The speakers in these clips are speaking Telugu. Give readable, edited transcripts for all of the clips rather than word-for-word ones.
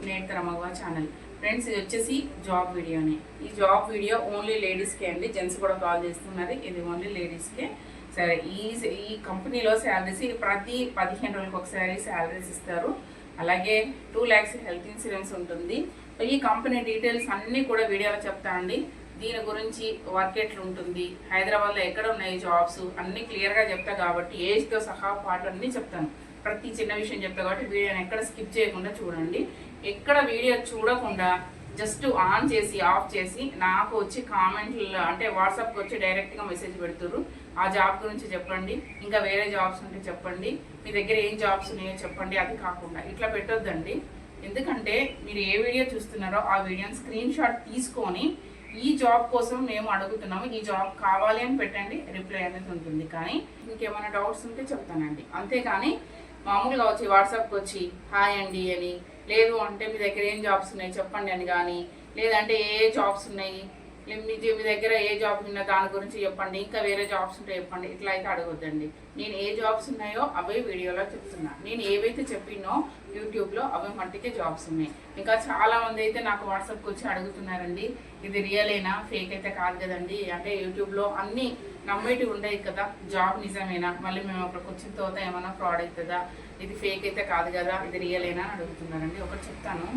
స్నేహితుల మగవా ఛానల్. ఫ్రెండ్స్, ఇది వచ్చేసి జాబ్ వీడియోనే. ఈ జాబ్ వీడియో ఓన్లీ లేడీస్కే అండి. జెంట్స్ కూడా కాల్ చేస్తున్నారు. ఇది ఓన్లీ లేడీస్కే. సరే, ఈ కంపెనీలో శాలరీస్ ప్రతి 15 రోజులకు ఒకసారి శాలరీస్ ఇస్తారు. అలాగే 2 lakhs హెల్త్ ఇన్సూరెన్స్ ఉంటుంది. ఈ కంపెనీ డీటెయిల్స్ అన్నీ కూడా వీడియోలో చెప్తానండి. దీని గురించి వర్క్ ఎట్లా ఉంటుంది, హైదరాబాద్లో ఎక్కడ ఉన్నాయి జాబ్స్ అన్నీ క్లియర్గా చెప్తా కాబట్టి ఏజ్తో సహా పాటు అన్నీ చెప్తాను. ప్రతి చిన్న విషయం చెప్తా కాబట్టి వీడియోని ఎక్కడ స్కిప్ చేయకుండా చూడండి. ఎక్కడ వీడియో చూడకుండా జస్ట్ ఆన్ చేసి ఆఫ్ చేసి నాకు వచ్చి కామెంట్లు అంటే వాట్సాప్కి వచ్చి డైరెక్ట్గా మెసేజ్ పెడుతున్నారు. ఆ జాబ్ గురించి చెప్పండి, ఇంకా వేరే జాబ్స్ ఉంటే చెప్పండి, మీ దగ్గర ఏం జాబ్స్ ఉన్నాయో చెప్పండి. అది కాకుండా ఇట్లా పెట్టొద్దండి. ఎందుకంటే మీరు ఏ వీడియో చూస్తున్నారో ఆ వీడియోని స్క్రీన్ షాట్ తీసుకొని ఈ జాబ్ కోసం మేము అడుగుతున్నాము, ఈ జాబ్ కావాలి అని పెట్టండి, రిప్లై అనేది ఉంటుంది. కానీ ఇంకేమైనా డౌట్స్ ఉంటే చెప్తానండి. అంతేకాని మామూలుగా వచ్చి వాట్సాప్కి వచ్చి హాయ్ అండి అని, లేదు అంటే మీ దగ్గర ఏం జాబ్స్ ఉన్నాయి చెప్పండి అని, కానీ లేదంటే ఏ జాబ్స్ ఉన్నాయి మీ దగ్గర ఏ జాబ్ ఉన్నా దాని గురించి చెప్పండి, ఇంకా వేరే జాబ్స్ ఉంటే చెప్పండి, ఇట్లా అయితే అడగొద్దండి. నేను ఏ జాబ్స్ ఉన్నాయో అవే వీడియోలో చెప్తున్నా. నేను ఏవైతే చెప్పినో యూట్యూబ్లో అవే మట్టికే జాబ్స్ ఉన్నాయి. ఇంకా చాలా మంది అయితే నాకు వాట్సాప్కి వచ్చి అడుగుతున్నారండి, ఇది రియలేనా, ఫేక్ అయితే కాదు కదండి, అంటే యూట్యూబ్లో అన్నీ నమ్మేటివి ఉండవు కదా, జాబ్ నిజమేనా, మళ్ళీ మేము అక్కడికి వచ్చిన తర్వాత ఏమైనా ఫ్రాడ్ అవుతుందా, ఇది ఫేక్ అయితే కాదు కదా, ఇది రియలేనా అని అడుగుతున్నారండి. ఒకటి చెప్తాను.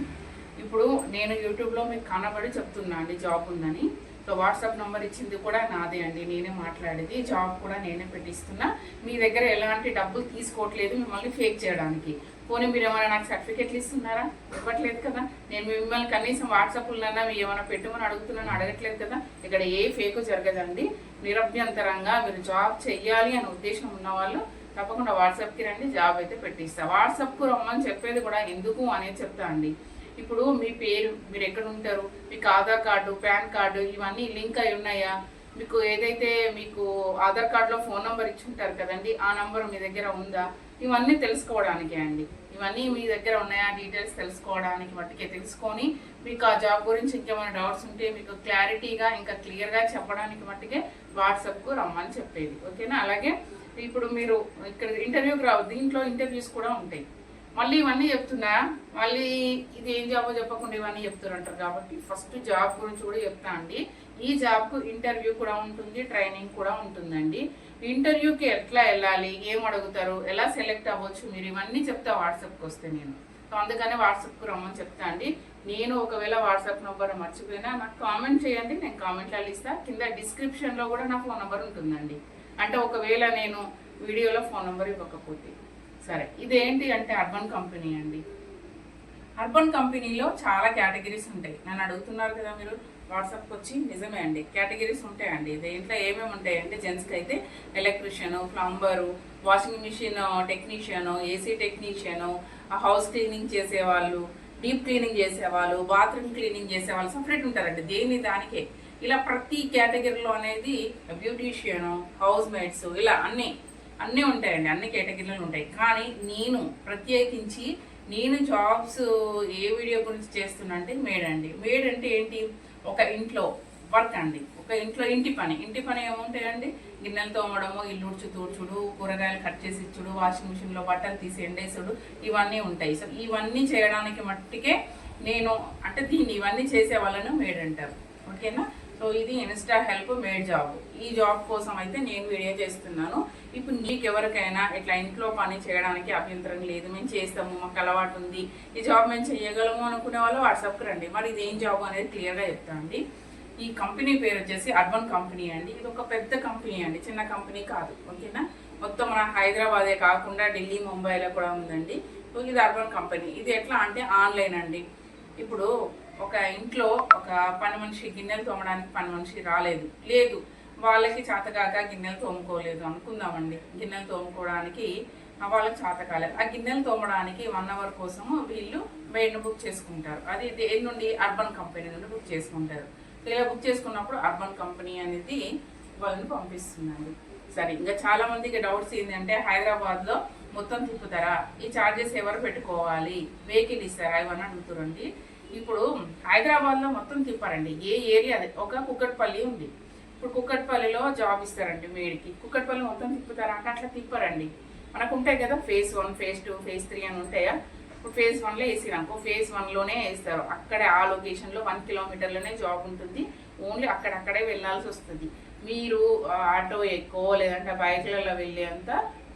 ఇప్పుడు నేను యూట్యూబ్లో మీకు కనబడి చెప్తున్నా అండి జాబ్ ఉందని. సో వాట్సాప్ నెంబర్ ఇచ్చింది కూడా నాదే అండి, నేనే మాట్లాడేది. జాబ్ కూడా నేనే పెట్టిస్తున్నా. మీ దగ్గర ఎలాంటి డబ్బులు తీసుకోవట్లేదు మిమ్మల్ని ఫేక్ చేయడానికి. పోనీ మీరు ఏమైనా నాకు సర్టిఫికెట్లు ఇస్తున్నారా? ఇవ్వట్లేదు కదా. నేను మిమ్మల్ని కనీసం వాట్సాప్లన్నా మీరు ఏమైనా పెట్టమని అడుగుతున్నాను, అడగట్లేదు కదా. ఇక్కడ ఏ ఫేక్ జరగదండి. నిరభ్యంతరంగా మీరు జాబ్ చెయ్యాలి అనే ఉద్దేశం ఉన్న వాళ్ళు తప్పకుండా వాట్సాప్కి రండి, జాబ్ అయితే పెట్టిస్తా. వాట్సాప్కు రమ్మని చెప్పేది కూడా ఎందుకు అనేది చెప్తా అండి. ఇప్పుడు మీ పేరు, మీరు ఎక్కడ ఉంటారు, మీకు ఆధార్ కార్డు, పాన్ కార్డు ఇవన్నీ లింక్ అయి ఉన్నాయా, మీకు ఏదైతే మీకు ఆధార్ కార్డులో ఫోన్ నెంబర్ ఇచ్చి ఉంటారు కదండి, ఆ నెంబర్ మీ దగ్గర ఉందా, ఇవన్నీ తెలుసుకోవడానికే అండి. ఇవన్నీ మీ దగ్గర ఉన్నాయా డీటెయిల్స్ తెలుసుకోవడానికి మట్టుకే. తెలుసుకొని మీకు ఆ జాబ్ గురించి ఇంకేమైనా డౌట్స్ ఉంటే మీకు క్లారిటీగా ఇంకా క్లియర్గా చెప్పడానికి మట్టుకే వాట్సాప్కు రమ్మని చెప్పేది. ఓకేనా? అలాగే ఇప్పుడు మీరు ఇక్కడ ఇంటర్వ్యూకి రావు, దీంట్లో ఇంటర్వ్యూస్ కూడా ఉంటాయి. మళ్ళీ ఇవన్నీ చెప్తున్నా, మళ్ళీ ఇది ఏం జాబో చెప్పకుండా ఇవన్నీ చెప్తారంటారు కాబట్టి ఫస్ట్ జాబ్ గురించి కూడా చెప్తా అండి. ఈ జాబ్కు ఇంటర్వ్యూ కూడా ఉంటుంది, ట్రైనింగ్ కూడా ఉంటుందండి. ఇంటర్వ్యూకి ఎట్లా వెళ్ళాలి, ఏం అడుగుతారు, ఎలా సెలెక్ట్ అవ్వచ్చు, మీరు ఇవన్నీ చెప్తా వాట్సాప్కి వస్తే నేను. సో అందుకనే వాట్సాప్కు రమ్మని చెప్తా అండి. నేను ఒకవేళ వాట్సాప్ నెంబర్ మర్చిపోయినా నాకు కామెంట్ చేయండి, నేను కామెంట్లో ఇస్తా. కింద డిస్క్రిప్షన్లో కూడా నా ఫోన్ నెంబర్ ఉంటుందండి. అంటే ఒకవేళ నేను వీడియోలో ఫోన్ నెంబర్ ఇవ్వకపోతే. సరే, ఇదేంటి అంటే అర్బన్ కంపెనీ అండి. అర్బన్ కంపెనీలో చాలా కేటగిరీస్ ఉంటాయి. నన్ను అడుగుతున్నారు కదా మీరు వాట్సాప్కి వచ్చి. నిజమే అండి, కేటగిరీస్ ఉంటాయండి. దీంట్లో ఏమేమి ఉంటాయంటే జెంట్స్కి అయితే electrician, plumber, washing machine technician, AC technician, house cleaning చేసేవాళ్ళు, డీప్ క్లీనింగ్ చేసేవాళ్ళు, బాత్రూమ్ క్లీనింగ్ చేసేవాళ్ళు సపరేట్ ఉంటారండి. దేని దానికే ఇలా ప్రతి కేటగిరీలో అనేది బ్యూటీషియను, హౌస్ మేట్స్ ఇలా అన్నీ ఉంటాయండి. అన్ని కేటగిరీలు ఉంటాయి. కానీ నేను ప్రత్యేకించి నేను జాబ్స్ ఏ వీడియో గురించి చేస్తున్నా అంటే మేడ్ అండి. మేడ్ అంటే ఏంటి, ఒక ఇంట్లో వర్క్ అండి. ఒక ఇంట్లో ఇంటి పని ఏముంటాయండి, గిన్నెలు తోమడము, ఇల్లు ఉడ్చు తూడ్చుడు, కూరగాయలు కట్ చేసి ఇచ్చుడు, వాషింగ్ మిషన్లో బట్టలు తీసి ఎండేసుడు ఇవన్నీ ఉంటాయి. సో ఇవన్నీ చేయడానికి మట్టికే నేను అంటే ఇవన్నీ చేసే వాళ్ళను మేడ్ అంటారు. ఓకేనా? సో ఇది ఇన్స్టా హెల్ప్ మేడ్ జాబ్. ఈ జాబ్ కోసం అయితే నేను వీడియో చేస్తున్నాను. ఇప్పుడు నీకు ఎవరికైనా ఇట్లా ఇంట్లో పని చేయడానికి అభ్యంతరం లేదు, మేము చేస్తాము, మాకు అలవాటు ఉంది, ఈ జాబ్ మేము చేయగలము అనుకునే వాళ్ళు వాట్సాప్కి రండి. మరి ఇది ఏం జాబ్ అనేది క్లియర్గా చెప్తా అండి. ఈ కంపెనీ పేరు వచ్చేసి అర్బన్ కంపెనీ అండి. ఇది ఒక పెద్ద కంపెనీ అండి, చిన్న కంపెనీ కాదు. ఓకేనా? మొత్తం మన హైదరాబాదే కాకుండా ఢిల్లీ, ముంబైలో కూడా ఉందండి. ఇది అర్బన్ కంపెనీ. ఇది ఎట్లా అంటే ఆన్లైన్ అండి. ఇప్పుడు ఒక ఇంట్లో ఒక పని మనిషి గిన్నెలు తోమడానికి పని మనిషి లేదు వాళ్ళకి చేతకాక గిన్నెలు తోముకోలేదు అనుకుందామండి. గిన్నెలు తోముకోవడానికి వాళ్ళకి చేత కాలేదు. ఆ గిన్నెలు తోమడానికి 1 hour కోసము వీళ్ళు మెయిడ్ను బుక్ చేసుకుంటారు. అది దేని నుండి, అర్బన్ కంపెనీ నుండి బుక్ చేసుకుంటారు. ఇలా బుక్ చేసుకున్నప్పుడు అర్బన్ కంపెనీ అనేది వాళ్ళని పంపిస్తుందండి. సరే, ఇంకా చాలా మందికి డౌట్స్ ఏంటంటే హైదరాబాద్లో మొత్తం తిప్పుతారా, ఈ ఛార్జెస్ ఎవరు పెట్టుకోవాలి, వెహికల్ ఇస్తారా, ఇవన్నీ అడుగుతారండి. ఇప్పుడు హైదరాబాద్లో మొత్తం తిప్పారండి. ఏ ఏరియా అదే. ఒక కుక్కట్పల్లి ఉంది. ఇప్పుడు కుక్కట్పల్లిలో జాబ్ ఇస్తారండి మేడ్కి. కుక్కట్పల్లి మొత్తం తిప్పుతారా అంటే అట్లా తిప్పారండి. మనకు ఉంటాయి కదా ఫేజ్ 1, ఫేజ్ 2, ఫేజ్ 3 అని ఉంటాయా. ఇప్పుడు phase 1లో వేసిరనుకో phase 1లోనే వేస్తారు. అక్కడే ఆ లొకేషన్లో 1 కిలోమీటర్లోనే జాబ్ ఉంటుంది. ఓన్లీ అక్కడక్కడే వెళ్ళాల్సి వస్తుంది. మీరు ఆటో ఎక్కువ లేదంటే బైక్లలో వెళ్ళేంత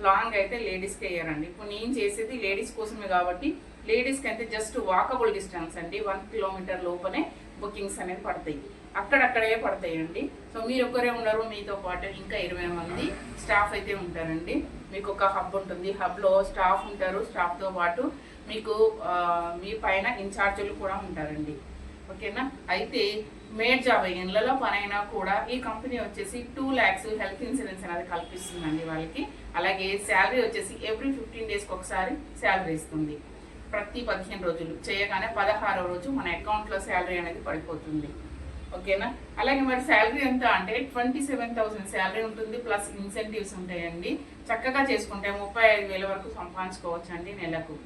లాంగ్ అయితే లేడీస్కి వేయరండి. ఇప్పుడు నేను చేసేది లేడీస్ కోసమే కాబట్టి లేడీస్కి అయితే జస్ట్ వాకబుల్ డిస్టెన్స్ అండి, 1 కిలోమీటర్ లోపలే బుకింగ్స్ అనేది పడతాయి. అక్కడక్కడే పడతాయండి. సో మీరు ఒక్కరే ఉండరు, మీతో పాటు ఇంకా 20 మంది స్టాఫ్ అయితే ఉంటారండి. మీకు ఒక హబ్ ఉంటుంది, హబ్లో స్టాఫ్ ఉంటారు. స్టాఫ్తో పాటు మీకు మీ పైన ఇన్ఛార్జీలు కూడా ఉంటారండి. ఓకేనా. అయితే మేడ్ జాబ్ ఇళ్ళలో పనైనా కూడా ఈ కంపెనీ వచ్చేసి 2 lakhs హెల్త్ ఇన్సూరెన్స్ అనేది కల్పిస్తుందండి వాళ్ళకి. అలాగే శాలరీ వచ్చేసి ఎవ్రీ 15 daysకి ఒకసారి శాలరీ ఇస్తుంది. ప్రతి 15 రోజులు చేయగానే 16వ రోజు మన అకౌంట్లో శాలరీ అనేది పడిపోతుంది. ఓకేనా. అలాగే మరి శాలరీ ఎంత అంటే 27,000 శాలరీ ఉంటుంది, ప్లస్ ఇన్సెంటివ్స్ ఉంటాయండి. చక్కగా చేసుకుంటే 35,000 వరకు సంపాదించుకోవచ్చు అండి నెలకు.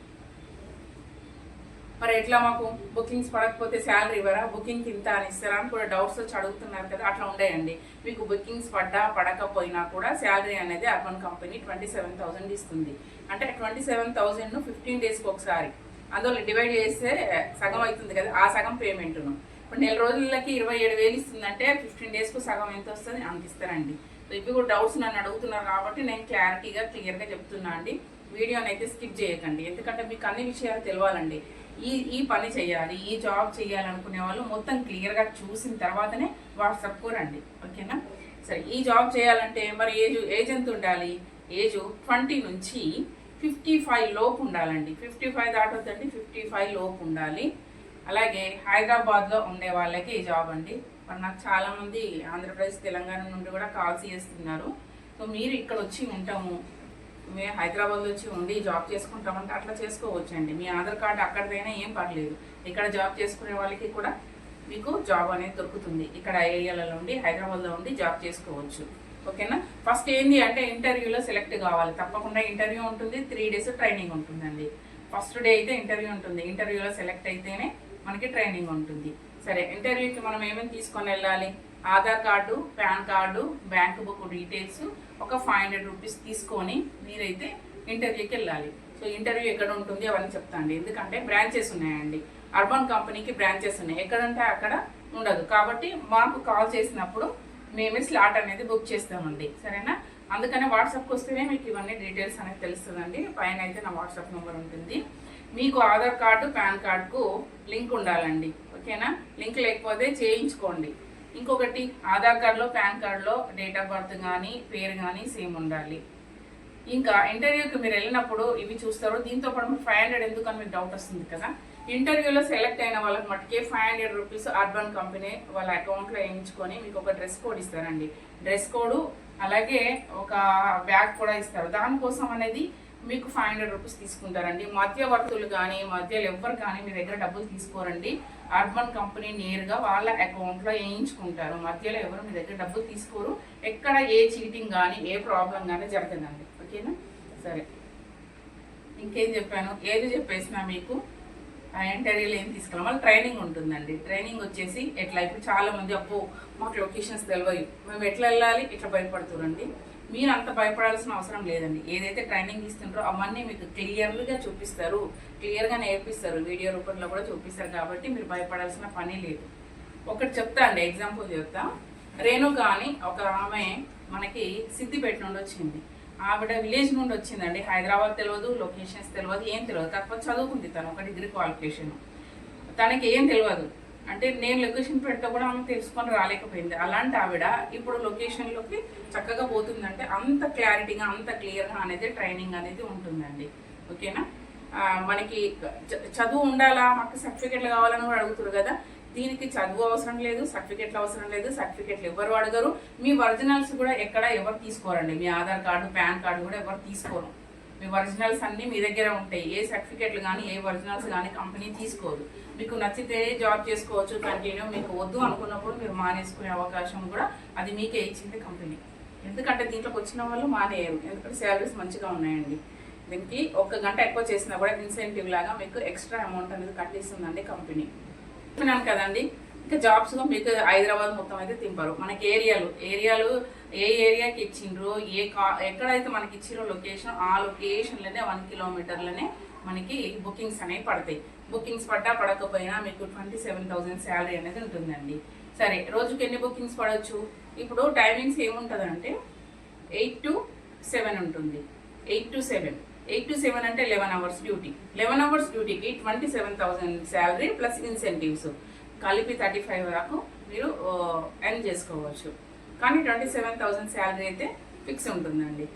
మరి ఎట్లా మాకు బుకింగ్స్ పడకపోతే శాలరీ ఇవ్వరా, బుకింగ్ ఇంత అని ఇస్తారా అని కూడా డౌట్స్ వచ్చి అడుగుతున్నారు కదా. అట్లా ఉండేయండి. మీకు బుకింగ్స్ పడకపోయినా కూడా శాలరీ అనేది అర్బన్ కంపెనీ 27,000 ఇస్తుంది. అంటే 27,000ను 15 daysకి ఒకసారి అందులో డివైడ్ చేస్తే సగం అవుతుంది కదా, ఆ సగం పేమెంట్ను ఇప్పుడు నెల రోజులకి 27,000 ఇస్తుందంటే 15 daysకు సగం ఎంత వస్తుంది అంత ఇస్తారండి. సో ఇవి కూడా డౌట్స్ నన్ను అడుగుతున్నారు కాబట్టి నేను క్లియర్గా చెప్తున్నా అండి. వీడియోని అయితే స్కిప్ చేయకండి, ఎందుకంటే మీకు అన్ని విషయాలు తెలియాలండి. ఈ పని చేయాలి, ఈ జాబ్ చేయాలనుకునే వాళ్ళు మొత్తం క్లియర్గా చూసిన తర్వాతనే వాట్సాప్కు రండి. ఓకేనా. సరే, ఈ జాబ్ చేయాలంటే మరి ఏజ్ ఎంత ఉండాలి? ఏజ్ 20 నుంచి 55 లోపు ఉండాలండి. 55 దాటొద్దండి, 55 లోపు ఉండాలి. అలాగే హైదరాబాద్లో ఉండే వాళ్ళకి ఈ జాబ్ అండి. మరి నాకు చాలామంది ఆంధ్రప్రదేశ్ తెలంగాణ నుండి కూడా కాల్స్ చేస్తున్నారు. సో మీరు ఇక్కడ వచ్చి ఉంటాము, మేము హైదరాబాద్లో వచ్చి ఉండి జాబ్ చేసుకుంటామంటే అట్లా చేసుకోవచ్చు అండి. మీ ఆధార్ కార్డు అక్కడిదైనా ఏం పర్లేదు. ఇక్కడ జాబ్ చేసుకునే వాళ్ళకి కూడా మీకు జాబ్ అనేది దొరుకుతుంది. ఇక్కడ ఏరియాలలో ఉండి హైదరాబాద్లో ఉండి జాబ్ చేసుకోవచ్చు. ఓకేనా. ఫస్ట్ ఏంది అంటే ఇంటర్వ్యూలో సెలెక్ట్ కావాలి. తప్పకుండా ఇంటర్వ్యూ ఉంటుంది, 3 days ట్రైనింగ్ ఉంటుందండి. ఫస్ట్ డే అయితే ఇంటర్వ్యూ ఉంటుంది. ఇంటర్వ్యూలో సెలెక్ట్ అయితేనే మనకి ట్రైనింగ్ ఉంటుంది. సరే, ఇంటర్వ్యూకి మనం ఏమేమి తీసుకొని వెళ్ళాలి? Aadhaar card, pan card, bank book details, ఒక 500 రూపీస్ తీసుకొని మీరైతే ఇంటర్వ్యూకి వెళ్ళాలి. సో ఇంటర్వ్యూ ఎక్కడ ఉంటుంది అవన్నీ చెప్తాండి. ఎందుకంటే బ్రాంచెస్ ఉన్నాయండి, అర్బన్ కంపెనీకి బ్రాంచెస్ ఉన్నాయి. ఎక్కడంటే అక్కడ ఉండదు కాబట్టి మాకు కాల్ చేసినప్పుడు మేమే స్లాట్ అనేది బుక్ చేస్తామండి. సరేనా. అందుకనే వాట్సాప్కి వస్తేనే మీకు ఇవన్నీ డీటెయిల్స్ అనేది తెలుస్తుందండి. పైన అయితే నా వాట్సాప్ నెంబర్ ఉంటుంది. మీకు ఆధార్ కార్డు, పాన్ కార్డుకు లింక్ ఉండాలండి. ఓకేనా. లింక్ లేకపోతే చేయించుకోండి. ఇంకొకటి, ఆధార్ కార్డులో, పాన్ కార్డులో డేట్ ఆఫ్ బర్త్ కానీ పేరు కానీ సేమ్ ఉండాలి. ఇంకా ఇంటర్వ్యూకి మీరు వెళ్ళినప్పుడు ఇవి చూస్తారు. దీంతో పాటు 500 ఎందుకని మీకు డౌట్ వస్తుంది కదా. ఇంటర్వ్యూలో సెలెక్ట్ అయిన వాళ్ళకి మట్టుకే 500 రూపీస్ అర్బన్ కంపెనీ వాళ్ళ అకౌంట్లో వేయించుకొని మీకు ఒక డ్రెస్ కోడ్ ఇస్తారండి. డ్రెస్ కోడ్ అలాగే ఒక బ్యాగ్ కూడా ఇస్తారు. దానికోసం అనేది మీకు 500 రూపీస్ తీసుకుంటారండి. మధ్యవర్తులు కానీ మధ్యలో ఎవ్వరు కానీ మీ దగ్గర డబ్బులు తీసుకోరండి. అర్బన్ కంపెనీ నేరుగా వాళ్ళ అకౌంట్లో వేయించుకుంటారు. మధ్యలో ఎవరు మీ దగ్గర డబ్బులు తీసుకోరు. ఎక్కడ ఏ చీటింగ్ కానీ ఏ ప్రాబ్లం కానీ జరగదండి. ఓకేనా. సరే, ఇంకేం చెప్పాను, ఏది చెప్పేసినా మీకు ఆ ఇంటర్వ్యూలో ఏం తీసుకెళ్ళాలి. మళ్ళీ ట్రైనింగ్ ఉంటుందండి. ట్రైనింగ్ వచ్చేసి ఎట్లా, ఇప్పుడు చాలా మంది అబ్బో మాకు లొకేషన్స్ తెలియవు, మేము ఎట్లా వెళ్ళాలి ఇట్లా భయపడుతురండి. మీరు అంత భయపడాల్సిన అవసరం లేదండి. ఏదైతే ట్రైనింగ్ ఇస్తుంటారో అవన్నీ మీకు క్లియర్గా చూపిస్తారు, క్లియర్గా నేర్పిస్తారు, వీడియో రూపంలో కూడా చూపిస్తారు. కాబట్టి మీరు భయపడాల్సిన పని లేదు. ఒకటి చెప్తా అండి, ఎగ్జాంపుల్ చెప్తా. రేణుక అని ఒక ఆమె మనకి సిద్దిపేట నుండి వచ్చింది. ఆవిడ విలేజ్ నుండి వచ్చిందండి. హైదరాబాద్ తెలియదు, లొకేషన్స్ తెలియదు, ఏం తెలియదు. కాకపోతే చదువుకుంది తను, ఒక డిగ్రీ క్వాలిఫికేషన్. తనకి ఏం తెలియదు అంటే నేను లొకేషన్ పెడితే కూడా ఆమె తెలుసుకొని రాలేకపోయింది. అలాంటి ఆవిడ ఇప్పుడు లొకేషన్లోకి చక్కగా పోతుందంటే అంత క్లారిటీగా, అంత క్లియర్గా అనేది ట్రైనింగ్ అనేది ఉంటుందండి. ఓకేనా. మనకి చదువు ఉండాలా, మాకు సర్టిఫికెట్లు కావాలని కూడా అడుగుతారు కదా. దీనికి చదువు అవసరం లేదు, సర్టిఫికెట్లు అవసరం లేదు. సర్టిఫికెట్లు ఎవరు అడగరు. మీ ఒరిజినల్స్ కూడా ఎక్కడ ఎవరు తీసుకోరండి. మీ ఆధార్ కార్డు, పాన్ కార్డు కూడా ఎవరు తీసుకోరు. మీ ఒరిజినల్స్ అన్నీ మీ దగ్గర ఉంటాయి. ఏ సర్టిఫికెట్లు కానీ ఏ ఒరిజినల్స్ కానీ కంపెనీ తీసుకోదు. మీకు నచ్చితే జాబ్ చేసుకోవచ్చు కంటిన్యూ. మీకు వద్దు అనుకున్నప్పుడు మీరు మానేసుకునే అవకాశం కూడా అది మీకే ఇచ్చింది కంపెనీ. ఎందుకంటే దీంట్లోకి వచ్చిన వాళ్ళు మానేయరు, ఎందుకంటే శాలరీస్ మంచిగా ఉన్నాయండి. దీనికి 1 గంట ఎక్కువ చేసినా కూడా ఇన్సెంటివ్ లాగా మీకు ఎక్స్ట్రా అమౌంట్ అనేది కట్టిస్తుందండి కంపెనీ. చెప్పినాను కదండి. ఇంకా జాబ్స్ మీకు హైదరాబాద్ మొత్తం అయితే తింపారు. మనకి ఏరియాలు ఏ ఏరియాకి ఇచ్చిండ్రో, ఎక్కడైతే మనకి ఇచ్చిండ్రో లొకేషన్, ఆ లొకేషన్లోనే 1 కిలోమీటర్లోనే మనకి బుకింగ్స్ అనేవి పడతాయి. బుకింగ్స్ పడ్డా పడకపోయినా మీకు 27,000 శాలరీ అనేది ఉంటుందండి. సరే, రోజుకి ఎన్ని బుకింగ్స్ పడవచ్చు? ఇప్పుడు టైమింగ్స్ ఏముంటుందంటే 8 to 7 ఉంటుంది. 8 to 7 అంటే 11 hours డ్యూటీ. 11 hours డ్యూటీకి 27,000 శాలరీ ప్లస్ ఇన్సెంటివ్స్ కలిపి 35 వరకు మీరు ఎర్న్ చేసుకోవచ్చు. కానీ 27,000 శాలరీ అయితే ఫిక్స్ ఉంటుందండి.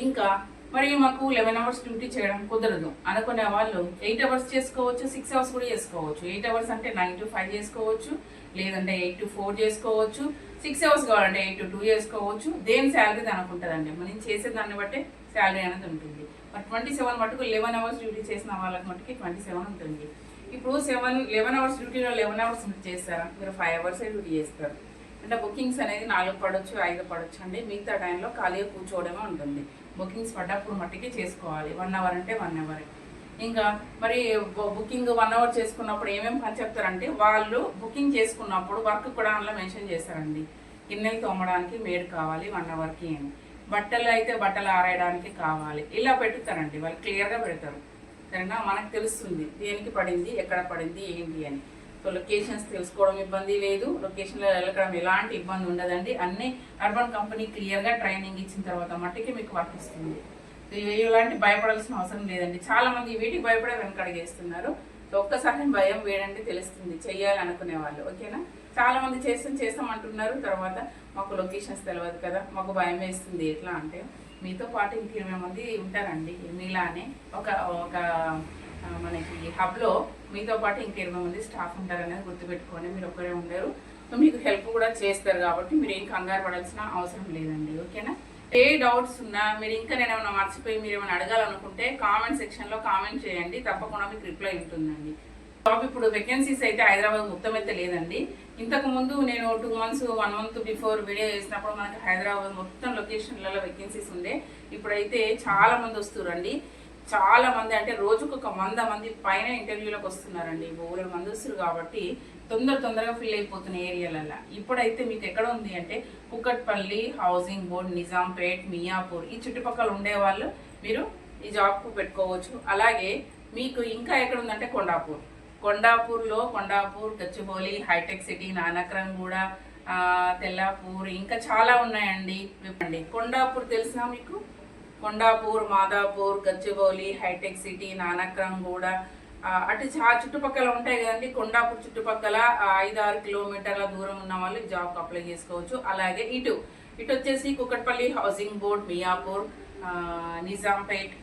ఇంకా మరి మాకు 11 hours డ్యూటీ చేయడం కుదరదు అనుకునే వాళ్ళు 8 hours చేసుకోవచ్చు, 6 hours కూడా చేసుకోవచ్చు. 8 hours అంటే 9 to 5 చేసుకోవచ్చు, లేదంటే 8 to 4 చేసుకోవచ్చు. 6 hours కావాలంటే 8 to 2 చేసుకోవచ్చు. దేని శాలరీ దానికి ఉంటుందండి. మనం చేసే దాన్ని బట్టే శాలరీ అనేది ఉంటుంది. మరి 27 మటుకు 11 hours డ్యూటీ చేసిన వాళ్ళకి మటుకి 27 ఉంటుంది. ఇప్పుడు 11 hours డ్యూటీలో 11 hours చేస్తారా, మీరు 5 hours డ్యూటీ చేస్తారు. అంటే బుకింగ్స్ అనేది 4 పడవచ్చు, 5 పడవచ్చు అండి. మిగతా టైంలో ఖాళీగా కూర్చోవడమే ఉంటుంది. బుకింగ్స్ పడ్డప్పుడు మట్టికి చేసుకోవాలి. 1 hour అంటే 1 hour. ఇంకా మరి బుకింగ్ 1 hour చేసుకున్నప్పుడు ఏమేమి పని చెప్తారంటే, వాళ్ళు బుకింగ్ చేసుకున్నప్పుడు వర్క్ కూడా అందులో మెన్షన్ చేస్తారండి. గిన్నెలు తోమడానికి మేడ్ కావాలి 1 hourకి అని, బట్టలు అయితే బట్టలు ఆరేయడానికి కావాలి, ఇలా పెట్టుతారండి. వాళ్ళు క్లియర్గా పెడతారు. సరేనా, మనకు తెలుస్తుంది దేనికి పడింది, ఎక్కడ పడింది, ఏంటి అని. సో లొకేషన్స్ తెలుసుకోవడం ఇబ్బంది లేదు, లొకేషన్లో వెళ్ళడం ఎలాంటి ఇబ్బంది ఉండదండి. అన్ని అర్బన్ కంపెనీ క్లియర్గా ట్రైనింగ్ ఇచ్చిన తర్వాత మట్టికి మీకు వర్క్ ఇస్తుంది. ఎలాంటి భయపడాల్సిన అవసరం లేదండి. చాలా మంది వీటికి భయపడే వెనకడిగేస్తున్నారు. సో ఒక్కసారి భయం వేడంటే తెలుస్తుంది చెయ్యాలి అనుకునే వాళ్ళు. ఓకేనా, చాలా మంది చేస్తాం అంటున్నారు. తర్వాత మాకు లొకేషన్స్ తెలియదు కదా, మాకు భయం వేస్తుంది. ఎట్లా అంటే, మీతో పాటు ఇంక 20 మంది ఉంటారండి మీలానే. ఒక మనకి హబ్లో మీతో పాటు ఇంక 20 మంది స్టాఫ్ ఉంటారనేది గుర్తుపెట్టుకోండి. మీరు ఒక్కరే ఉండరు. సో మీకు హెల్ప్ కూడా చేస్తారు కాబట్టి మీరు ఏం కంగారు పడాల్సిన అవసరం లేదండి. ఓకేనా, ఏ డౌట్స్ ఉన్నా, మీరు ఇంకా నేను ఏమైనా మర్చిపోయి మీరు ఏమైనా అడగాలనుకుంటే కామెంట్ సెక్షన్లో కామెంట్ చేయండి. తప్పకుండా మీకు రిప్లై ఉంటుందండి. జాబ్ ఇప్పుడు వేకెన్సీస్ అయితే హైదరాబాద్ మొత్తం అయితే లేదండి. ఇంతకు ముందు నేను 2 months 1 month బిఫోర్ వీడియో చేసినప్పుడు మనకి హైదరాబాద్ మొత్తం లొకేషన్లలో వేకెన్సీస్ ఉండే. ఇప్పుడైతే చాలా మంది వస్తురండి. చాలా మంది అంటే రోజుకు ఒక 100 మంది పైన ఇంటర్వ్యూలకు వస్తున్నారండి. 100 మంది వస్తారు కాబట్టి తొందరగా ఫిల్ అయిపోతున్న ఏరియాలల్లో. ఇప్పుడైతే మీకు ఎక్కడ ఉంది అంటే కుకట్పల్లి, హౌసింగ్ బోర్డ్, నిజాంపేట్, మియాపూర్ ఈ చుట్టుపక్కల ఉండేవాళ్ళు మీరు ఈ జాబ్కు పెట్టుకోవచ్చు. అలాగే మీకు ఇంకా ఎక్కడ ఉందంటే కొండాపూర్, గచ్చిబౌలి, హైటెక్ సిటీ, నానక్రంగూడ, తెల్లాపూర్ ఇంకా చాలా ఉన్నాయండి. కొండాపూర్ తెలుసా మీకు? కొండాపూర్, మాదాపూర్, గచ్చిబౌలి, హైటెక్ సిటీ, నానక్రంగూడ అటు చుట్టుపక్కల ఉంటాయి కదండి. కొండాపూర్ చుట్టుపక్కల 5-6 కిలోమీటర్ల దూరం ఉన్న వాళ్ళు జాబ్కి అప్లై చేసుకోవచ్చు. అలాగే ఇటు వచ్చేసి కుకట్పల్లి, హౌసింగ్ బోర్డ్, మియాపూర్, నిజాంపేట్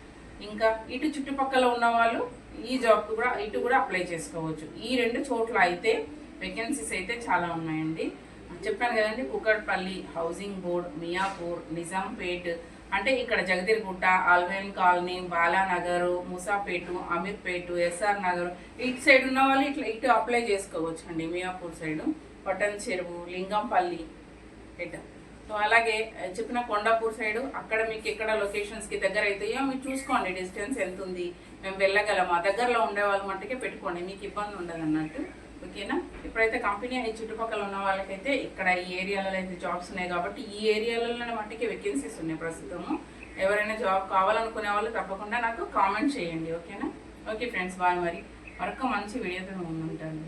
ఇంకా ఇటు చుట్టుపక్కల ఉన్న వాళ్ళు ఈ జాబ్కి కూడా ఇటు కూడా అప్లై చేసుకోవచ్చు. ఈ 2 చోట్ల అయితే వేకెన్సీస్ అయితే చాలా ఉన్నాయండి. చెప్పాను కదండి, కుకట్పల్లి, హౌసింగ్ బోర్డ్, మియాపూర్, నిజాంపేట్ అంటే ఇక్కడ జగదీర్గుట్ట, ఆల్వేన్ కాలనీ, బాలానగర్, మూసాపేటు, అమీర్పేటు, ఎస్ఆర్ నగర్ ఇటు సైడ్ ఉన్న వాళ్ళు ఇటు అప్లై చేసుకోవచ్చు అండి. మియాపూర్ సైడు, పట్టణ్ చెరువు, లింగంపల్లి ఇటు. సో అలాగే చెప్పిన కొండాపూర్ సైడు అక్కడ మీకు ఎక్కడ లొకేషన్స్కి దగ్గర అవుతాయో మీరు చూసుకోండి. డిస్టెన్స్ ఎంత ఉంది, మేము వెళ్ళగలమా, దగ్గరలో ఉండే వాళ్ళ మట్టుకే పెట్టుకోండి, మీకు ఇబ్బంది ఉండదు అన్నట్టు. ఓకేనా, ఇప్పుడైతే కంపెనీ ఈ చుట్టుపక్కల ఉన్న వాళ్ళకైతే ఇక్కడ ఈ ఏరియాలలో అయితే జాబ్స్ ఉన్నాయి కాబట్టి ఈ ఏరియాలలో మట్టుకే వేకెన్సీస్ ఉన్నాయి ప్రస్తుతము. ఎవరైనా జాబ్ కావాలనుకునే వాళ్ళు తప్పకుండా నాకు కామెంట్ చేయండి. ఓకేనా, ఓకే ఫ్రెండ్స్, బాయ్. మరి మరొక మంచి వీడియోతో ఉంటాను.